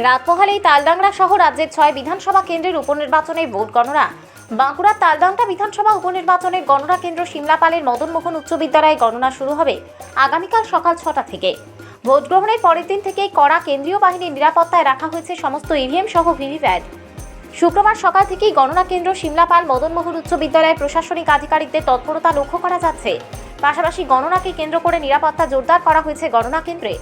রাত পোহালেই তালডাংরা সহ রাজ্যের 6 বিধানসভা কেন্দ্রের উপনির্বাচনের ভোট গণনা। বাঁকুড়ার তালডাংরা বিধানসভা উপনির্বাচনের গণনা কেন্দ্র সিমলাপালের মদনমোহন উচ্চ বিদ্যালয়ে গণনা শুরু হবে আগামীকাল সকাল 6টা থেকে। ভোট গ্রহণের পরের দিন থেকেই কড়া কেন্দ্রীয় বাহিনীর নিরাপত্তায় রাখা হয়েছে সমস্ত ইভিএম সহ ভিভিপ্যাট। শুক্রবার সকাল থেকেই গণনা কেন্দ্র সিমলাপাল মদনমোহন উচ্চ বিদ্যালয়ের প্রশাসনিক আধিকারিকদের তৎপরতা লক্ষ্য করা যাচ্ছে। পাশাপাশি গণনাকে কেন্দ্র করে নিরাপত্তা জোরদার করা হয়েছে গণনা কেন্দ্রে।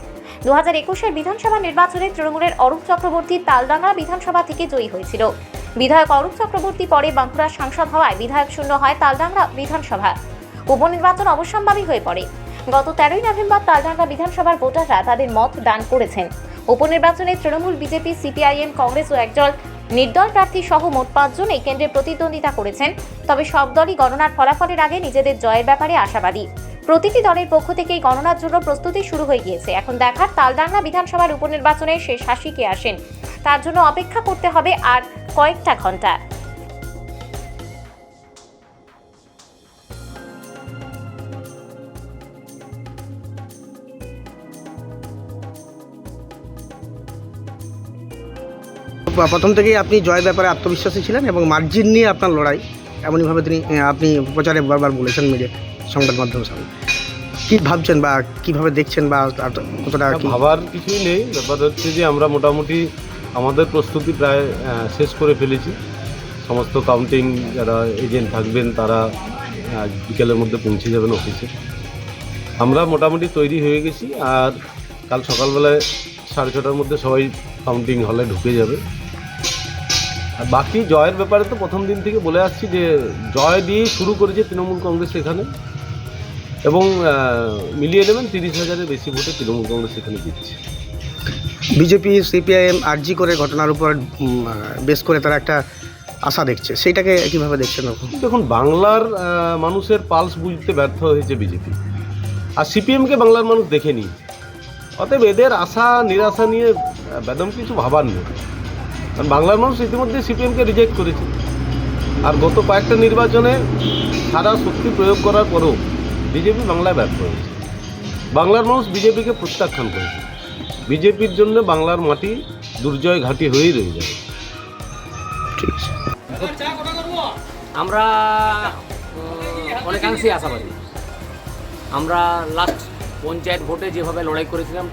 2021-এর বিধানসভা নির্বাচনে তৃণমূলের অরূপ চক্রবর্তী তালডাংরা বিধানসভা থেকে জয়ী হয়েছিল। বিধায়ক অরূপ চক্রবর্তী পরে বাঁকুড়ার সাংসদ হওয়ায় বিধায়ক শূন্য হয় তালডাংরা বিধানসভা। উপনির্বাচন অবশ্যম্ভাবী হয়ে পড়ে। গত 13ই নভেম্বর তালডাংরা বিধানসভার ভোটাররা তাদের মত দান করেছেন। উপনির্বাচনে তৃণমূল, বিজেপি, সিপিআইএম, কংগ্রেস ও একদল নির্দল প্রার্থী সহ মোট 5 জন এই কেন্দ্রে প্রতিদ্বন্দ্বিতা করেছেন। তবে সব দলই গণনার ফলাফলের আগে নিজেদের জয়ের ব্যাপারে আশাবাদী। প্রতিটি দলের পক্ষ থেকেই গণনার জন্য প্রস্তুতি শুরু হয়ে গিয়েছে। এখন দেখার তালডাংরা বিধানসভার উপনির্বাচনে শেষ হাসি কে আসেন, তার জন্য অপেক্ষা করতে হবে আর কয়েকটা ঘন্টা। প্রথম থেকেই আপনি জয়ের ব্যাপারে আত্মবিশ্বাসী ছিলেন এবং মার্জিন নিয়ে আপনার লড়াই, এমনইভাবে আপনি প্রচারে বারবার বলেছেন মিডিয়া সংবাদ মাধ্যমের সামনে। কী ভাবছেন বা কীভাবে দেখছেন বা কতটা ভাবার কিছুই নেই। ব্যাপার হচ্ছে যে আমরা মোটামুটি আমাদের প্রস্তুতি প্রায় শেষ করে ফেলেছি। সমস্ত কাউন্টিং যারা এজেন্ট থাকবেন তারা বিকেলের মধ্যে পৌঁছে যাবেন অফিসে। আমরা মোটামুটি তৈরি হয়ে গেছি। আর কাল সকালবেলায় 6:30টার মধ্যে সবাই কাউন্টিং হলে ঢুকে যাবে। আর বাকি জয়ের ব্যাপারে তো প্রথম দিন থেকে বলে আসছি যে জয় দিয়েই শুরু করেছে তৃণমূল কংগ্রেস এখানে, এবং মিলিয়ে নেবেন 30,000-এর বেশি ভোটে তৃণমূল কংগ্রেস এখানে জিতছে। বিজেপি, সিপিআইএম আরজি করে ঘটনার উপর বেশ করে তারা একটা আশা দেখছে, সেইটাকে কীভাবে দেখছেন? দেখুন, বাংলার মানুষের পালস বুঝতে ব্যর্থ হয়েছে বিজেপি, আর সিপিএমকে বাংলার মানুষ দেখে নিয়েছে। অতএব এদের আশা নিরাশা নিয়ে বেদম কিছু ভাবার নেই, কারণ বাংলার মানুষ ইতিমধ্যে সিপিএমকে রিজেক্ট করেছে। আর গত কয়েকটা নির্বাচনে সারা শক্তি প্রয়োগ করার পরেও বিজেপি বাংলায় ব্যর্থ হয়েছে। বাংলার মানুষ বিজেপিকে প্রত্যাখ্যান করেছে। বিজেপির জন্য বাংলার মাটি দুর্জয় ঘাঁটি হয়েই রয়ে যাবে। ঠিক আছে, আমরা অনেকাংশেই আশাবাদী। আমরা লাস্ট পঞ্চায়েত ভোটে যেভাবে লড়াই করেছিলাম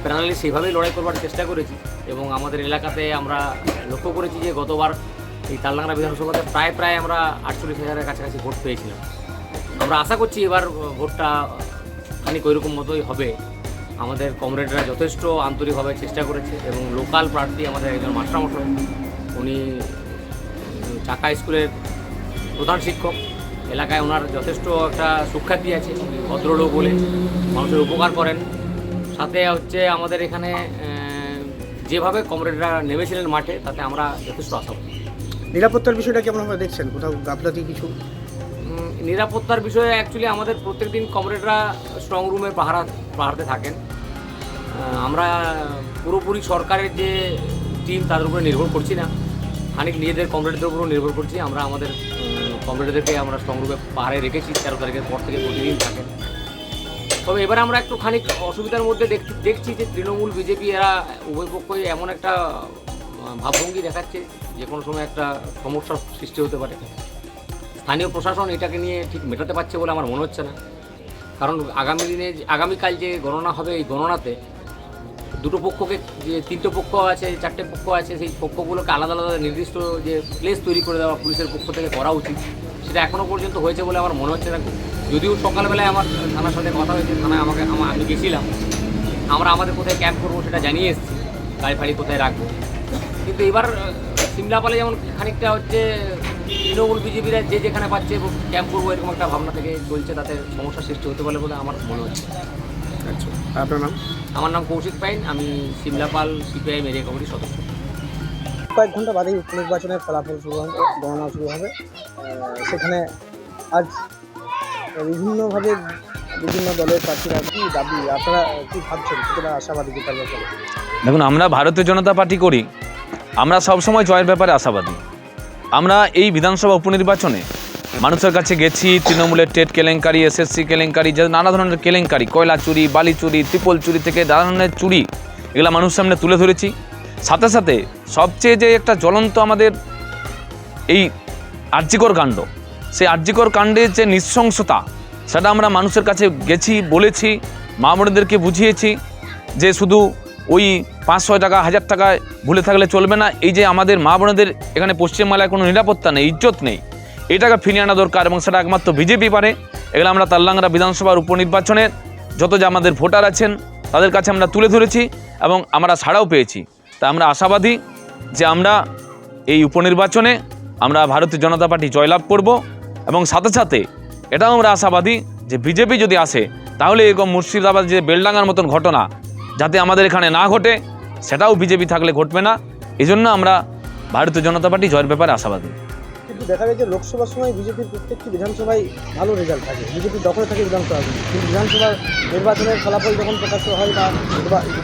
প্যারালালি সেভাবেই লড়াই করবার চেষ্টা করেছি, এবং আমাদের এলাকাতে আমরা লক্ষ্য করেছি যে গতবার এই তালডাংরা বিধানসভাতে প্রায় আমরা 48,000-এর কাছাকাছি ভোট পেয়েছিলাম। আমরা আশা করছি এবার ভোটটা খানিক ওইরকম মতোই হবে। আমাদের কমরেডরা যথেষ্ট আন্তরিকভাবে চেষ্টা করেছে, এবং লোকাল প্রার্থী আমাদের একজন মাস্টারমশাই, উনি চাকা স্কুলের প্রধান শিক্ষক। এলাকায় ওনার যথেষ্ট একটা সুখ্যাতি আছে, ভদ্রলোক বলে মানুষের উপকার করেন। সাথে হচ্ছে আমাদের এখানে যেভাবে কমরেডরা নেমেছিলেন মাঠে, তাতে আমরা যথেষ্ট আশাবাদী। নিরাপত্তার বিষয়টা কেমনভাবে দেখছেন? কোথাও গাফলাতি কিছু? নিরাপত্তার বিষয়ে অ্যাকচুয়ালি আমাদের প্রত্যেকদিন কমরেডরা স্ট্রং রুমে পাহারাতে থাকেন। আমরা পুরোপুরি সরকারের যে টিম তাদের উপরে নির্ভর করছি না, খানিক নিজেদের কমরেডদের উপরও নির্ভর করছি। আমরা আমাদের কমরেডদেরকে আমরা স্ট্রং রুমে পাহাড়ে রেখেছি, 13 তারিখের পর থেকে প্রতিদিন থাকেন। তবে এবার আমরা একটু খানিক অসুবিধার মধ্যে দেখছি যে তৃণমূল, বিজেপি এরা উভয় পক্ষই এমন একটা ভাবভঙ্গি দেখাচ্ছে যে কোনো সময় একটা সমস্যার সৃষ্টি হতে পারে। স্থানীয় প্রশাসন এটাকে নিয়ে ঠিক মেটাতে পারছে বলে আমার মনে হচ্ছে না, কারণ আগামীকাল যে গণনা হবে, এই গণনাতে দুটো পক্ষকে, যে 3টে পক্ষ আছে, 4টে পক্ষ আছে, সেই পক্ষগুলোকে আলাদা আলাদা নির্দিষ্ট যে প্লেস তৈরি করে দেওয়া পুলিশের পক্ষ থেকে করা উচিত, সেটা এখনও পর্যন্ত হয়েছে বলে আমার মনে হচ্ছে না। যদিও সকালবেলায় আমার থানার সাথে কথা হয়েছে, থানায় আমি গেছিলাম, আমরা আমাদের কোথায় ক্যাম্প করবো সেটা জানিয়ে এসেছি, গাড়ি ফাড়ি কোথায় রাখবো। কিন্তু এবার সিমলাপালে যেমন খানিকটা হচ্ছে তৃণমূল, বিজেপিরা যে যেখানে পাচ্ছে ক্যাম্প করবো এরকম একটা ভাবনা থেকে চলছে, তাতে সমস্যা সৃষ্টি হতে পারে বলে আমার মনে হচ্ছে। আচ্ছা, আপনার নাম? আমার নাম কৌশিক পাইন, আমি সিমলাপাল সিপিআইএম এরিয়া কমিটির সদস্য। কয়েক ঘন্টা বাদেই উপনির্বাচনের ফলাফল শুরু হবে, গণনা শুরু হবে। সেখানে আজ বিভিন্নভাবে বিভিন্ন দলের প্রার্থীরা কী দাবি, আপনারা কী ভাবছেন, কতটা আশাবাদী জেতার ব্যাপারে? দেখুন, আমরা ভারতীয় জনতা পার্টি করি, আমরা সবসময় জয়ের ব্যাপারে আশাবাদী। আমরা এই বিধানসভা উপনির্বাচনে মানুষের কাছে গেছি, তৃণমূলের টেট কেলেঙ্কারি, এসএসসি কেলেঙ্কারি, যে নানা ধরনের কেলেঙ্কারি, কয়লা চুরি, বালি চুরি, ত্রিপল চুরি থেকে নানা ধরনের চুরি, এগুলো মানুষের সামনে তুলে ধরেছি। সাথে সাথে সবচেয়ে যে একটা জ্বলন্ত আমাদের এই আর্যিকর কাণ্ড, সেই আর্যিকর কাণ্ডের যে নৃশংসতা, সেটা আমরা মানুষের কাছে গেছি, বলেছি, মা বোনেদেরকে বুঝিয়েছি যে শুধু ওই 500 টাকা 1000 টাকায় ভুলে থাকলে চলবে না। এই যে আমাদের মা বোনেদের এখানে পশ্চিমবাংলায় কোনো নিরাপত্তা নেই, ইজ্জত নেই, এটাকে ফিরিয়ে আনা দরকার এবং সেটা একমাত্র বিজেপি পারে। এগুলো আমরা তালডাংরা বিধানসভার উপনির্বাচনের যত যে আমাদের ভোটার আছেন তাদের কাছে আমরা তুলে ধরেছি এবং আমরা ছাড়াও পেয়েছি। তা আমরা আশাবাদী যে আমরা এই উপনির্বাচনে আমরা ভারতীয় জনতা পার্টি জয়লাভ করব এবং সাথে সাথে এটাও আমরা আশাবাদী যে বিজেপি যদি আসে তাহলে এরকম মুর্শিদাবাদ যে বেলডাঙ্গার মতন ঘটনা যাতে আমাদের এখানে না ঘটে, সেটাও বিজেপি থাকলে ঘটবে না। এই জন্য আমরা ভারতীয় জনতা পার্টি জয়ের ব্যাপারে আশাবাদী। কিন্তু দেখা যায় যে লোকসভার সময় বিজেপির প্রত্যেকটি বিধানসভায় ভালো রেজাল্ট থাকে, বিজেপির দখলে থাকে বিধানসভাগুলি, কিন্তু বিধানসভার নির্বাচনের ফলাফল যখন প্রকাশ্য হয় বা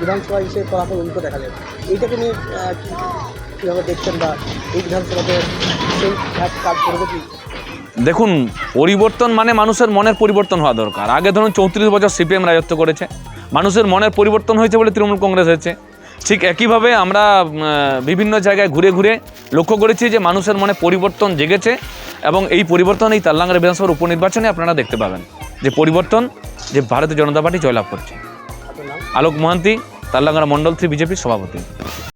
বিধানসভায় এসে ফলাফল উল্টো দেখা যায়। এইটাকে নিয়ে কীভাবে দেখছেন বা এই বিধানসভাতে সেই এক কাজ করবে কি? দেখুন, পরিবর্তন মানে মানুষের মনের পরিবর্তন হওয়া দরকার। আগে ধরুন 34 বছর সিপিএম রাজত্ব করেছে, মানুষের মনের পরিবর্তন হয়েছে বলে তৃণমূল কংগ্রেস হয়েছে। ঠিক একইভাবে আমরা বিভিন্ন জায়গায় ঘুরে ঘুরে লক্ষ্য করেছি যে মানুষের মনে পরিবর্তন জেগেছে এবং এই পরিবর্তন এই তালডাংরা বিধানসভার উপনির্বাচনে আপনারা দেখতে পাবেন যে পরিবর্তন, যে ভারতীয় জনতা পার্টি জয়লাভ করছে। আপনার নাম? আলোক মহান্তি, তালডাংরা মণ্ডল 3 বিজেপির সভাপতি।